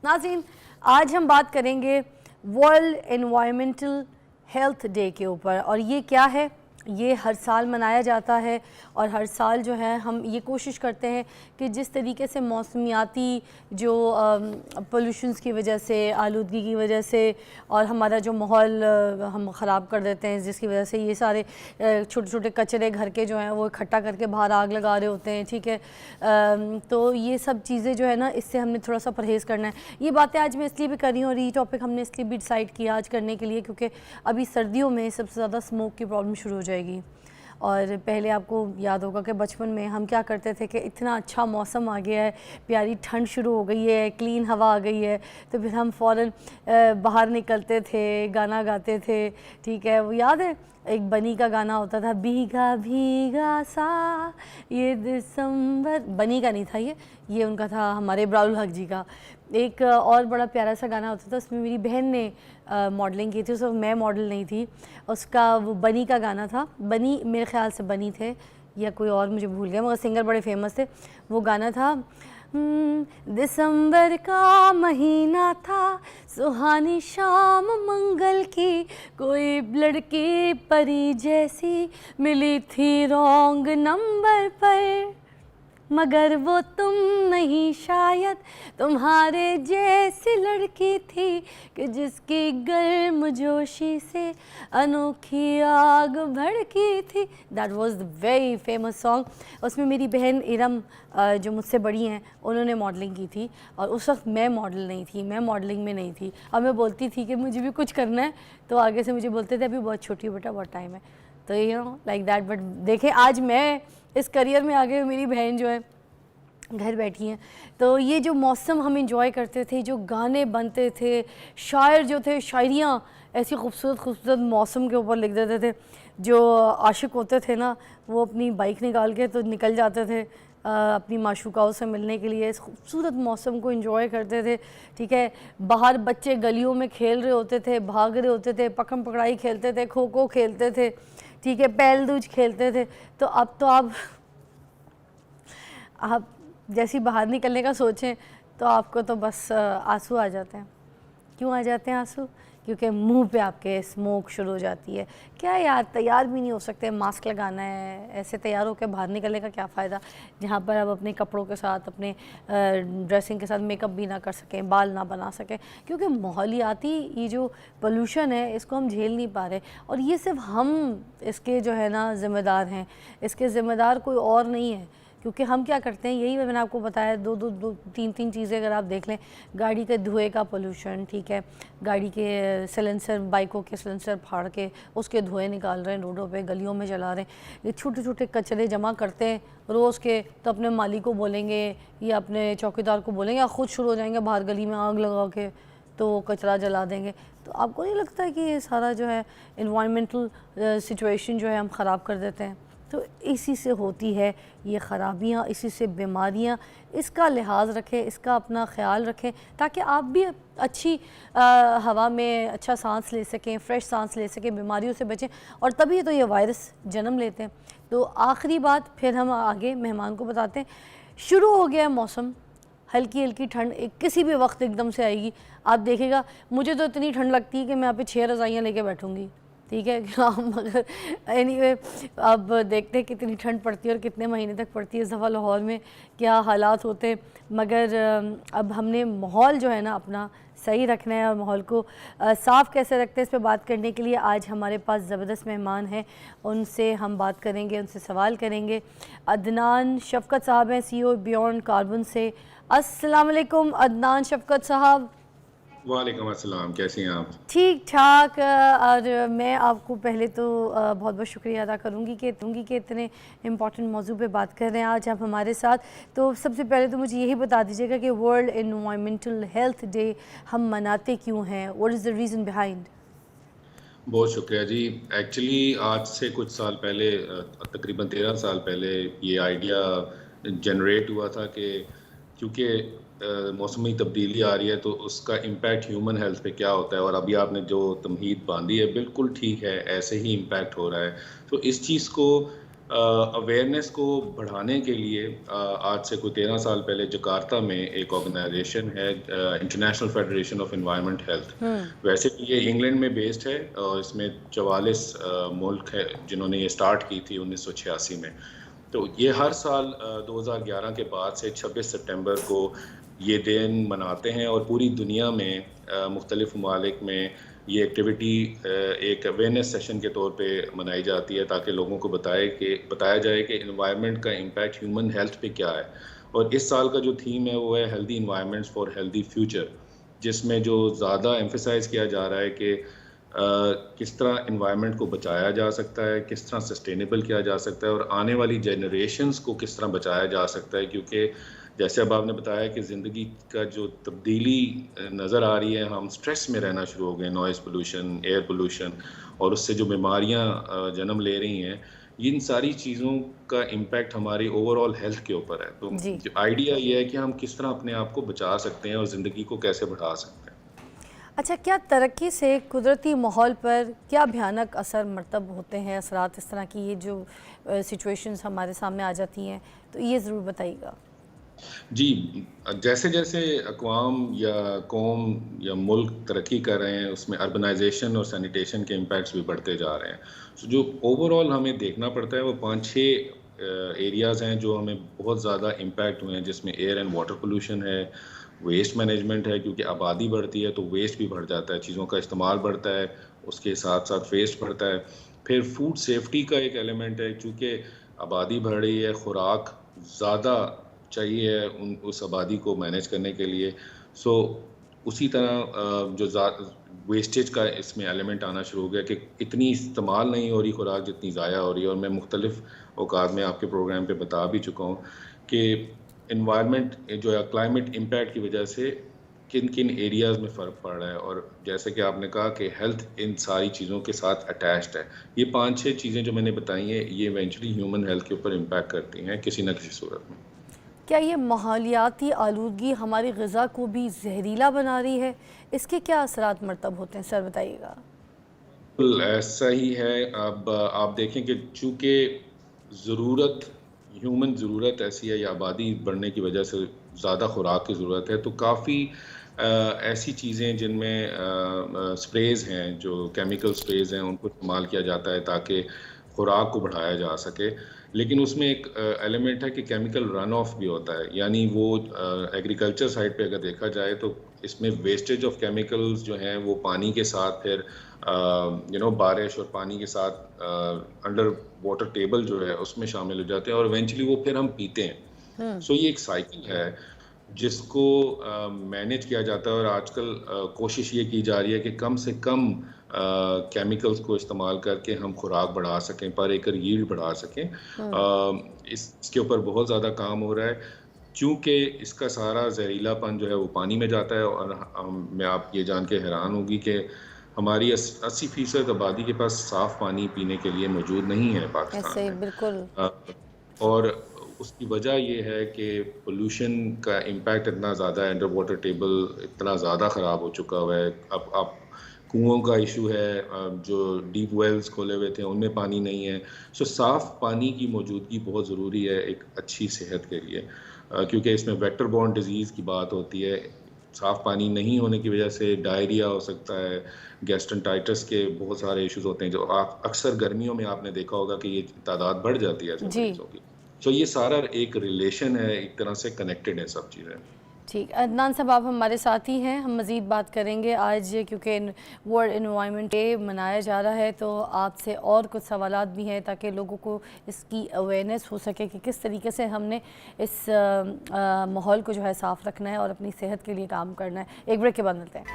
ناظرین آج ہم بات کریں گے ورلڈ انوائرمنٹل ہیلتھ ڈے کے اوپر، اور یہ کیا ہے؟ یہ ہر سال منایا جاتا ہے اور ہر سال جو ہے ہم یہ کوشش کرتے ہیں کہ جس طریقے سے موسمیاتی جو پولیوشنز کی وجہ سے، آلودگی کی وجہ سے، اور ہمارا جو ماحول ہم خراب کر دیتے ہیں جس کی وجہ سے یہ سارے چھوٹے چھوٹے کچرے گھر کے جو ہیں وہ اکٹھا کر کے باہر آگ لگا رہے ہوتے ہیں، ٹھیک ہے، تو یہ سب چیزیں جو ہے نا اس سے ہم نے تھوڑا سا پرہیز کرنا ہے۔ یہ باتیں آج میں اس لیے بھی کر رہی ہوں اور یہ ٹاپک ہم نے اس لیے بھی ڈیسائیڈ کیا آج کرنے کے لیے کیونکہ ابھی سردیوں میں سب سے زیادہ اسموک کی پرابلم شروع ہو جائے گی۔ اور پہلے آپ کو یاد ہوگا کہ بچپن میں ہم کیا کرتے تھے کہ اتنا اچھا موسم آ گیا ہے، پیاری ٹھنڈ شروع ہو گئی ہے، کلین ہوا آ گئی ہے، تو پھر ہم فوراً باہر نکلتے تھے، گانا گاتے تھے، ٹھیک ہے۔ وہ یاد ہے ایک بنی کا گانا ہوتا تھا، بھیگا بھیگا سا یہ دسمبر، بنی کا نہیں تھا یہ ان کا تھا، ہمارے ابرار الحق جی کا۔ ایک اور بڑا پیارا سا گانا ہوتا تھا، اس میں میری بہن نے ماڈلنگ کی تھی، اس وقت میں ماڈل نہیں تھی، اس کا وہ بنی کا گانا تھا، بنی میرے خیال سے بنی تھے یا کوئی اور مجھے بھول گیا، مگر سنگر بڑے فیمس تھے۔ وہ گانا تھا دسمبر کا مہینہ تھا، سہانی شام منگل کی، کوئی لڑکی پری جیسی ملی تھی رونگ نمبر پر، مگر وہ تم نہیں، شاید تمہارے جیسی لڑکی تھی کہ جس کی گرم جوشی سے انوکھی آگ بھڑکی تھی۔ That was the very famous song. اس میں میری بہن ارم جو مجھ سے بڑی ہیں انہوں نے ماڈلنگ کی تھی، اور اس وقت میں ماڈل نہیں تھی، میں ماڈلنگ میں نہیں تھی، اور میں بولتی تھی کہ مجھے بھی کچھ کرنا ہے، تو آگے سے مجھے بولتے تھے ابھی بہت چھوٹی بیٹا، بہت ٹائم ہے، تو you know like that. But دیکھیں آج میں اس کریئر میں آگے میری بہن جو ہے گھر بیٹھی ہیں، تو یہ جو موسم ہم انجوائے کرتے تھے، جو گانے بنتے تھے، شاعر جو تھے شاعریاں ایسی خوبصورت خوبصورت موسم کے اوپر لکھ دیتے تھے، جو عاشق ہوتے تھے نا وہ اپنی بائک نکال کے تو نکل جاتے تھے اپنی معشوقاؤں سے ملنے کے لیے، اس خوبصورت موسم کو انجوائے کرتے تھے، ٹھیک ہے۔ باہر بچے گلیوں میں کھیل رہے ہوتے تھے، بھاگ رہے ہوتے تھے، پکڑم پکڑائی کھیلتے تھے، کھوکھو کھیلتے تھے، ٹھیک ہے، پیل دوج کھیلتے تھے۔ تو اب تو آپ جیسی باہر نکلنے کا سوچیں تو آپ کو تو بس آنسو آ جاتے ہیں۔ کیوں آ جاتے ہیں آنسو؟ کیونکہ منہ پہ آپ کے اسموک شروع ہو جاتی ہے۔ کیا یار تیار بھی نہیں ہو سکتے، ماسک لگانا ہے، ایسے تیار ہو کے باہر نکلنے کا کیا فائدہ جہاں پر آپ اپنے کپڑوں کے ساتھ، اپنے ڈریسنگ کے ساتھ میک اپ بھی نہ کر سکیں، بال نہ بنا سکیں، کیونکہ ماحولیاتی یہ جو پولوشن ہے اس کو ہم جھیل نہیں پا رہے، اور یہ صرف ہم اس کے جو ہے نا ذمہ دار ہیں، اس کے ذمہ دار کوئی اور نہیں ہے، کیونکہ ہم کیا کرتے ہیں، یہی میں نے آپ کو بتایا، دو تین چیزیں اگر آپ دیکھ لیں، گاڑی کے دھوئے کا پولوشن، ٹھیک ہے، گاڑی کے سلنسر، بائکوں کے سلنسر پھاڑ کے اس کے دھوئے نکال رہے ہیں روڈوں پہ، گلیوں میں جلا رہے ہیں، یہ چھوٹے چھوٹے کچرے جمع کرتے ہیں روز کے، تو اپنے مالی کو بولیں گے یا اپنے چوکیدار کو بولیں گے یا خود شروع ہو جائیں گے باہر گلی میں آگ لگا کے تو وہ کچرا جلا دیں گے۔ تو آپ کو نہیں لگتا ہے کہ یہ سارا جو ہے انوائرمنٹل سچویشن جو ہے ہم خراب کر دیتے ہیں؟ تو اسی سے ہوتی ہے یہ خرابیاں، اسی سے بیماریاں، اس کا لحاظ رکھیں، اس کا اپنا خیال رکھیں تاکہ آپ بھی اچھی ہوا میں اچھا سانس لے سکیں، فریش سانس لے سکیں، بیماریوں سے بچیں، اور تبھی تو یہ وائرس جنم لیتے ہیں۔ تو آخری بات پھر ہم آگے مہمان کو بتاتے ہیں، شروع ہو گیا ہے موسم، ہلکی ہلکی ٹھنڈ کسی بھی وقت ایک دم سے آئے گی، آپ دیکھے گا مجھے تو اتنی ٹھنڈ لگتی ہے کہ میں یہاں پہ 6 رضائیاں لے کے بیٹھوں گی، ٹھیک ہے، مگر اینی وے اب دیکھتے ہیں کتنی ٹھنڈ پڑتی ہے اور کتنے مہینے تک پڑتی ہے، اس دفعہ لاہور میں کیا حالات ہوتے ہیں، مگر اب ہم نے ماحول جو ہے نا اپنا صحیح رکھنا ہے، اور ماحول کو صاف کیسے رکھتے ہیں اس پہ بات کرنے کے لیے آج ہمارے پاس زبردست مہمان ہیں، ان سے ہم بات کریں گے، ان سے سوال کریں گے۔ عدنان شفقت صاحب ہیں، سی او بیونڈ کاربن سے۔ السلام علیکم عدنان شفقت صاحب۔ وعلیکم السلام، کیسی ہیں آپ؟ ٹھیک ٹھاک، اور میں آپ کو پہلے تو بہت بہت شکریہ ادا کروں گی کہ اتنے امپورٹنٹ موضوع پہ بات کر رہے ہیں آج آپ ہمارے ساتھ۔ تو سب سے پہلے تو مجھے یہی بتا دیجیے گا کہ ورلڈ انوائرمنٹل ہیلتھ ڈے ہم مناتے کیوں ہیں؟ What is the reason behind? بہت شکریہ جی۔ ایکچولی آج سے کچھ سال پہلے، تقریباً 13 سال پہلے یہ آئیڈیا جنریٹ ہوا تھا کہ کیونکہ موسمی تبدیلی آ رہی ہے تو اس کا امپیکٹ ہیومن ہیلتھ پہ کیا ہوتا ہے، اور ابھی آپ نے جو تمہید باندھی ہے بالکل ٹھیک ہے، ایسے ہی امپیکٹ ہو رہا ہے۔ تو اس چیز کو اویئرنیس کو بڑھانے کے لیے آج سے کوئی 13 سال پہلے جکارتا میں ایک آرگنائزیشن ہے international federation of environment health. ویسے یہ انگلینڈ میں بیسڈ ہے اور اس میں 44 ملک ہے جنہوں نے یہ سٹارٹ کی تھی 1986 میں. تو یہ ہر سال 2011 کے بعد سے 26 سپٹمبر کو یہ دن مناتے ہیں اور پوری دنیا میں مختلف ممالک میں یہ ایکٹیویٹی ایک اویئرنیس سیشن کے طور پہ منائی جاتی ہے تاکہ لوگوں کو بتایا جائے کہ انوائرمنٹ کا امپیکٹ ہیومن ہیلتھ پہ کیا ہے. اور اس سال کا جو تھیم ہے وہ ہے healthy environments for healthy future, جس میں جو زیادہ ایمفیسائز کیا جا رہا ہے کہ کس طرح انوائرمنٹ کو بچایا جا سکتا ہے، کس طرح سسٹینیبل کیا جا سکتا ہے اور آنے والی جنریشنز کو کس طرح بچایا جا سکتا ہے. کیونکہ جیسے اب آپ نے بتایا کہ زندگی کا جو تبدیلی نظر آ رہی ہے، ہم سٹریس میں رہنا شروع ہو گئے، نوائز پولوشن، ایئر پولوشن، اور اس سے جو بیماریاں جنم لے رہی ہیں، ان ساری چیزوں کا امپیکٹ ہماری اوور آل ہیلتھ کے اوپر ہے. تو آئیڈیا یہ ہے کہ ہم کس طرح اپنے آپ کو بچا سکتے ہیں اور زندگی کو کیسے بڑھا سکتے ہیں. اچھا، کیا ترقی سے قدرتی ماحول پر کیا بھیانک اثر مرتب ہوتے ہیں، اثرات اس طرح کی یہ جو سچویشنز ہمارے سامنے آ جاتی ہیں، تو یہ ضرور بتائیے گا. جی، جیسے جیسے اقوام یا قوم یا ملک ترقی کر رہے ہیں اس میں اربنائزیشن اور سینیٹیشن کے امپیکٹس بھی بڑھتے جا رہے ہیں. جو اوور آل ہمیں دیکھنا پڑتا ہے وہ 5-6 ایریاز ہیں جو ہمیں بہت زیادہ امپیکٹ ہوئے ہیں، جس میں ایئر اینڈ واٹر پولوشن ہے، ویسٹ مینجمنٹ ہے کیونکہ آبادی بڑھتی ہے تو ویسٹ بھی بڑھ جاتا ہے، چیزوں کا استعمال بڑھتا ہے، اس کے ساتھ ساتھ ویسٹ بڑھتا ہے. پھر فوڈ سیفٹی کا ایک ایلیمنٹ ہے، چونکہ آبادی بڑھ رہی ہے، خوراک زیادہ چاہیے اس آبادی کو مینیج کرنے کے لیے. سو اسی طرح جو ویسٹیج کا اس میں ایلیمنٹ آنا شروع ہو گیا کہ اتنی استعمال نہیں ہو رہی خوراک جتنی ضائع ہو رہی ہے. اور میں مختلف اوقات میں آپ کے پروگرام پہ بتا بھی چکا ہوں کہ انوائرمنٹ جو ہے کلائمیٹ امپیکٹ کی وجہ سے کن کن ایریاز میں فرق پڑ رہا ہے. اور جیسے کہ آپ نے کہا کہ ہیلتھ ان ساری چیزوں کے ساتھ اٹیچڈ ہے. یہ 5-6 چیزیں جو میں نے بتائی ہیں یہ ایونچولی ہیومن ہیلتھ کے اوپر امپیکٹ کرتی ہیں کسی نہ کسی صورت میں. کیا یہ ماحولیاتی آلودگی ہماری غذا کو بھی زہریلا بنا رہی ہے؟ اس کے کیا اثرات مرتب ہوتے ہیں سر، بتائیے گا. ایسا ہی ہے. اب آپ دیکھیں کہ چونکہ ہیومن ضرورت ایسی ہے یا آبادی بڑھنے کی وجہ سے زیادہ خوراک کی ضرورت ہے، تو کافی ایسی چیزیں جن میں سپریز ہیں، جو کیمیکل سپریز ہیں، ان کو استعمال کیا جاتا ہے تاکہ خوراک کو بڑھایا جا سکے. لیکن اس میں ایک ایلیمنٹ ہے کہ کیمیکل رن آف بھی ہوتا ہے، یعنی وہ ایگریکلچر سائڈ پہ اگر دیکھا جائے تو اس میں ویسٹیج آف کیمیکلز جو ہیں وہ پانی کے ساتھ پھر بارش اور پانی کے ساتھ انڈر واٹر ٹیبل جو ہے اس میں شامل ہو جاتے ہیں اور ایونچولی وہ پھر ہم پیتے ہیں. سو یہ ایک سائیکل ہے جس کو مینیج کیا جاتا ہے اور آج کل کوشش یہ کی جا رہی ہے کہ کم سے کم کیمیکلز کو استعمال کر کے ہم خوراک بڑھا سکیں، پر ایکر ییلڈ بڑھا سکیں. اس کے اوپر بہت زیادہ کام ہو رہا ہے چونکہ اس کا سارا زہریلا پن جو ہے وہ پانی میں جاتا ہے. اور میں آپ یہ جان کے حیران ہوگی کہ ہماری 80% آبادی کے پاس صاف پانی پینے کے لیے موجود نہیں ہے پاکستان میں. بالکل. اور اس کی وجہ یہ ہے کہ پولوشن کا امپیکٹ اتنا زیادہ ہے، انڈر واٹر ٹیبل اتنا زیادہ خراب ہو چکا ہوا ہے. اب کنوؤں کا ایشو ہے، جو ڈیپ ویلز کھولے ہوئے تھے ان میں پانی نہیں ہے. سو صاف پانی کی موجودگی بہت ضروری ہے ایک اچھی صحت کے لیے، کیونکہ اس میں ویکٹر بورن ڈیزیز کی بات ہوتی ہے. صاف پانی نہیں ہونے کی وجہ سے ڈائریا ہو سکتا ہے، گیسٹرنٹائٹس کے بہت سارے ایشوز ہوتے ہیں جو اکثر گرمیوں میں آپ نے دیکھا ہوگا کہ یہ تعداد بڑھ جاتی ہے مریضوں کی. تو یہ سارا ایک ریلیشن ہے، ایک طرح سے کنیکٹڈ ہے سب چیزیں. ٹھیک، عدنان صاحب آپ ہمارے ساتھ ہی ہیں، ہم مزید بات کریں گے. آج کیونکہ ورلڈ انوائرمنٹ ڈے منایا جا رہا ہے تو آپ سے اور کچھ سوالات بھی ہیں تاکہ لوگوں کو اس کی اویئرنیس ہو سکے کہ کس طریقے سے ہم نے اس ماحول کو جو ہے صاف رکھنا ہے اور اپنی صحت کے لیے کام کرنا ہے. ایک بریک کے بعد ملتے ہیں.